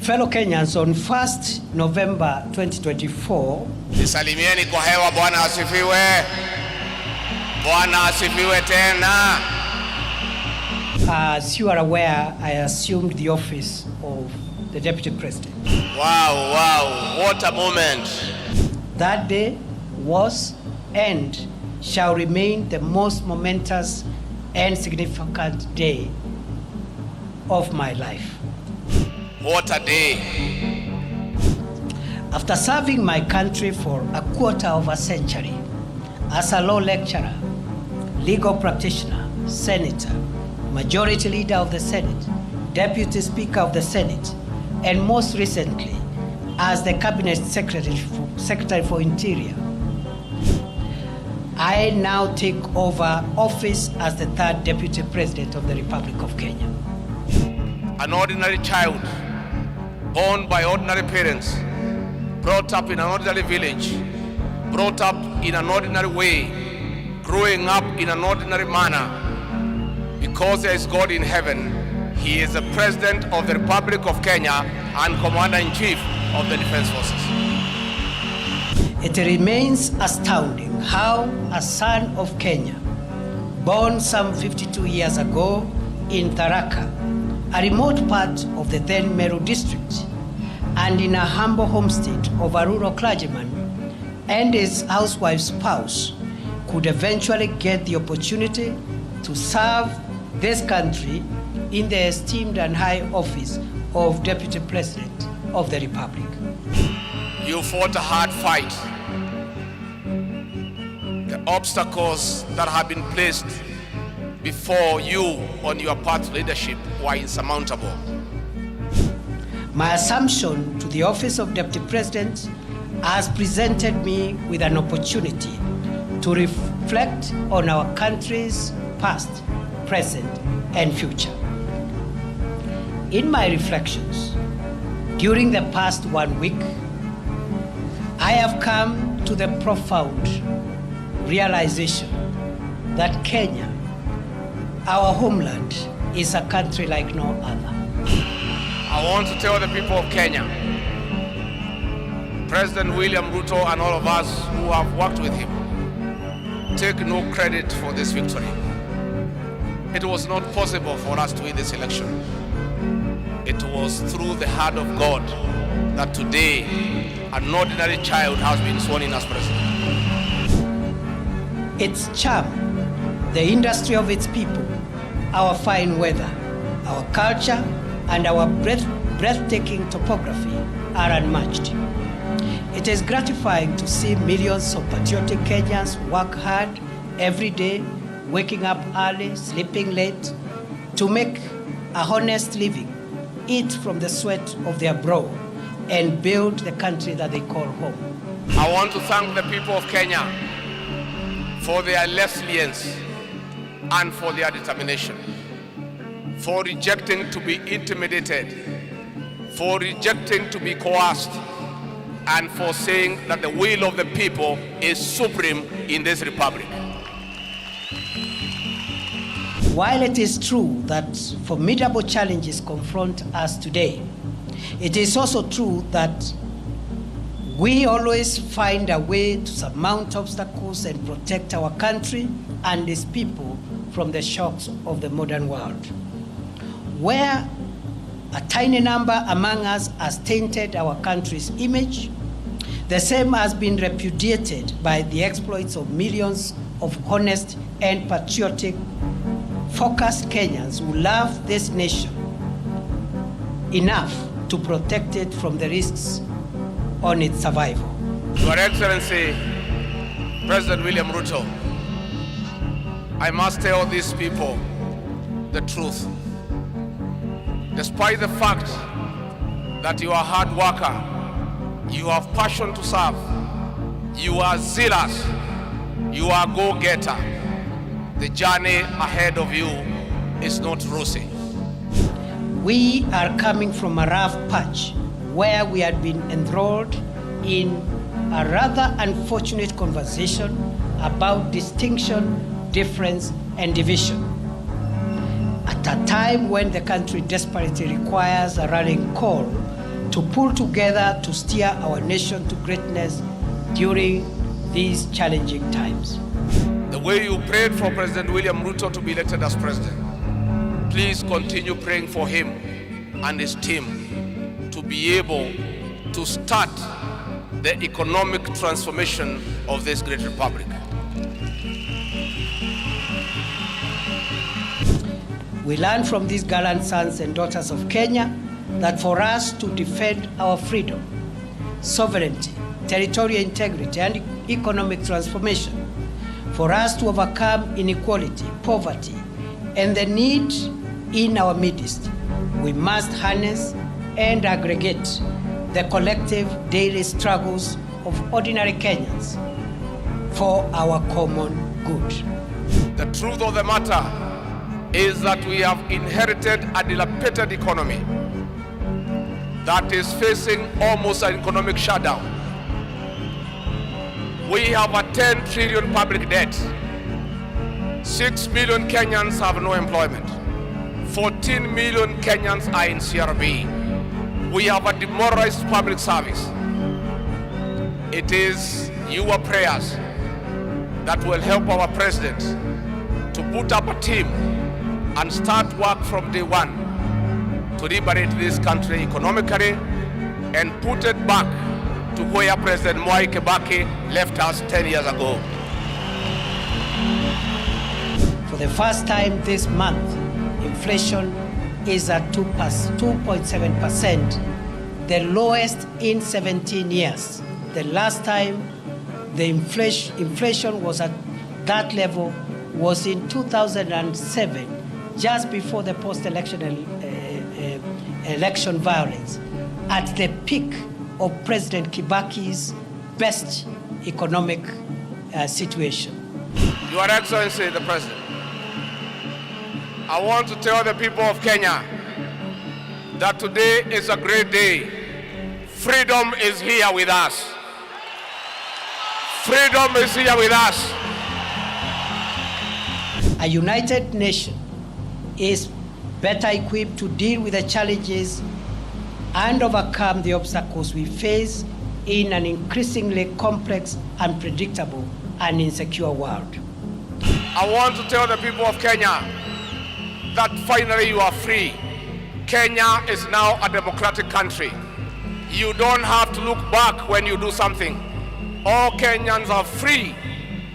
Fellow Kenyans, on 1st November 2024, Nisalimieni kwa hewa. Bwana asifiwe. Bwana asifiwe tena. As you are aware, I assumed the office of the Deputy President. Wow, what a moment. That day was and shall remain the most momentous and significant day of my life. What a day. After serving my country for a quarter of a century as a law lecturer, legal practitioner, senator, majority leader of the Senate, deputy speaker of the Senate, and most recently as the cabinet secretary for Interior, I now take over office as the third deputy president of the Republic of Kenya. An ordinary child, born by ordinary parents, brought up in an ordinary village, brought up in an ordinary way, growing up in an ordinary manner. Because there is God in heaven, He is the President of the Republic of Kenya and Commander-in-Chief of the Defense Forces. It remains astounding how a son of Kenya, born some 52 years ago in Tharaka, a remote part of the then Meru district, and in a humble homestead of a rural clergyman and his housewife's spouse, could eventually get the opportunity to serve this country in the esteemed and high office of Deputy President of the Republic. You fought a hard fight. The obstacles that have been placed before you on your path to leadership were insurmountable. My assumption to the office of Deputy President has presented me with an opportunity to reflect on our country's past, present, and future. In my reflections, during the past 1 week, I have come to the profound realization that Kenya, our homeland, is a country like no other. I want to tell the people of Kenya, President William Ruto and all of us who have worked with him, take no credit for this victory. It was not possible for us to win this election. It was through the hand of God that today an ordinary child has been sworn in as president. Its charm, the industry of its people, our fine weather, our culture, and our breathtaking topography are unmatched. It is gratifying to see millions of patriotic Kenyans work hard every day, waking up early, sleeping late, to make a honest living, eat from the sweat of their brow, and build the country that they call home. I want to thank the people of Kenya for their resilience and for their determination, for rejecting to be intimidated, for rejecting to be coerced, and for saying that the will of the people is supreme in this republic. While it is true that formidable challenges confront us today, it is also true that we always find a way to surmount obstacles and protect our country and its people from the shocks of the modern world. Where a tiny number among us has tainted our country's image, the same has been repudiated by the exploits of millions of honest and patriotic, focused Kenyans who love this nation enough to protect it from the risks on its survival. Your Excellency, President William Ruto, I must tell these people the truth. Despite the fact that you are a hard worker, you have passion to serve, you are zealous, you are a go-getter, the journey ahead of you is not rosy. We are coming from a rough patch where we had been enthralled in a rather unfortunate conversation about distinction, difference, and division. At a time when the country desperately requires a rallying call to pull together to steer our nation to greatness during these challenging times. The way you prayed for President William Ruto to be elected as president, please continue praying for him and his team to be able to start the economic transformation of this great republic. We learn from these gallant sons and daughters of Kenya that for us to defend our freedom, sovereignty, territorial integrity, and economic transformation, for us to overcome inequality, poverty, and the need in our midst, we must harness and aggregate the collective daily struggles of ordinary Kenyans for our common good. The truth of the matter is that we have inherited a dilapidated economy that is facing almost an economic shutdown. We have a 10 trillion public debt. 6 million Kenyans have no employment. 14 million Kenyans are in CRB. We have a demoralized public service. It is your prayers that will help our president to put up a team and start work from day one to liberate this country economically and put it back to where President Mwai Kibaki left us 10 years ago. For the first time this month, inflation is at 2.7%, the lowest in 17 years. The last time the inflation was at that level was in 2007, just before the post-election election violence, at the peak of President Kibaki's best economic situation. Your Excellency, the President, I want to tell the people of Kenya that today is a great day. Freedom is here with us. Freedom is here with us. A united nation is better equipped to deal with the challenges and overcome the obstacles we face in an increasingly complex, unpredictable, and insecure world. I want to tell the people of Kenya that finally you are free. Kenya is now a democratic country. You don't have to look back when you do something. All Kenyans are free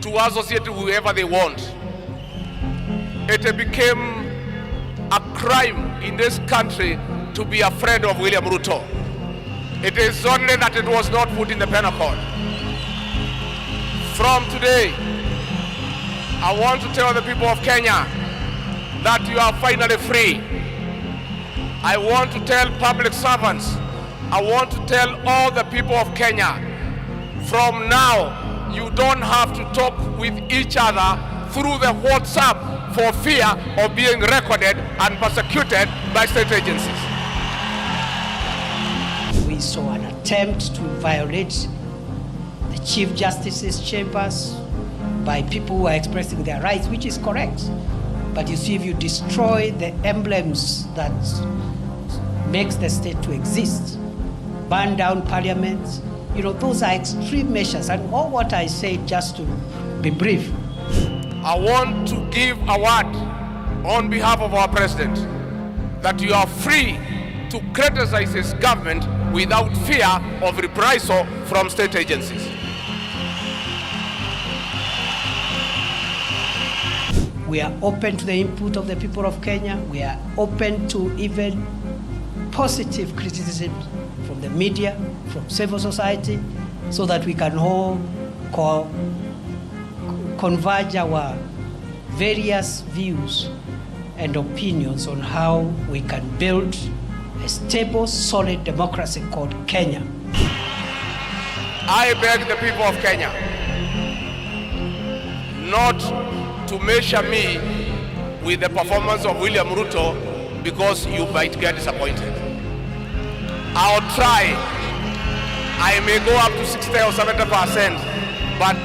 to associate with whoever they want. It became a crime in this country to be afraid of William Ruto. It is only that it was not put in the penal code. From today, I want to tell the people of Kenya that you are finally free. I want to tell public servants, I want to tell all the people of Kenya, from now, you don't have to talk with each other through the WhatsApp for fear of being recorded and persecuted by state agencies. We saw an attempt to violate the Chief Justice's chambers by people who are expressing their rights, which is correct. But you see, if you destroy the emblems that makes the state to exist, burn down parliaments, those are extreme measures. And all what I say, just to be brief, I want to give a word on behalf of our president that you are free to criticize his government without fear of reprisal from state agencies. We are open to the input of the people of Kenya. We are open to even positive criticism from the media, from civil society, so that we can all converge our various views and opinions on how we can build a stable, solid democracy called Kenya. I beg the people of Kenya not to measure me with the performance of William Ruto, because you might get disappointed. I'll try. I may go up to 60 or 70%, but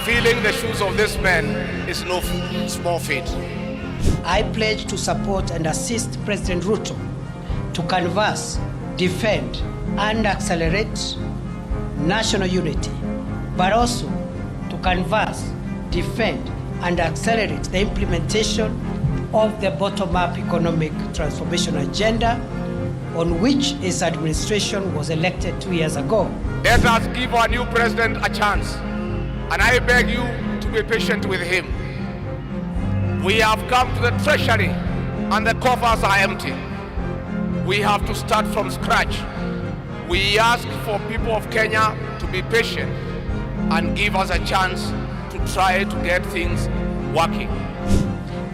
filling the shoes of this man is no small feat. I pledge to support and assist President Ruto to canvass defend and accelerate national unity, but also to canvass, defend, and accelerate the implementation of the bottom-up economic transformation agenda on which his administration was elected 2 years ago. Let us give our new president a chance, and I beg you to be patient with him. We have come to the treasury and the coffers are empty. We have to start from scratch. We ask for people of Kenya to be patient and give us a chance to try to get things working.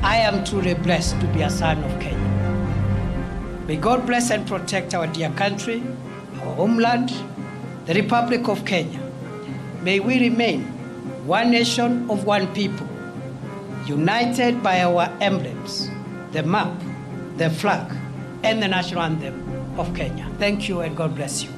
I am truly blessed to be a son of Kenya. May God bless and protect our dear country, our homeland, the Republic of Kenya. May we remain one nation of one people, united by our emblems, the map, the flag, and the national anthem of Kenya. Thank you and God bless you.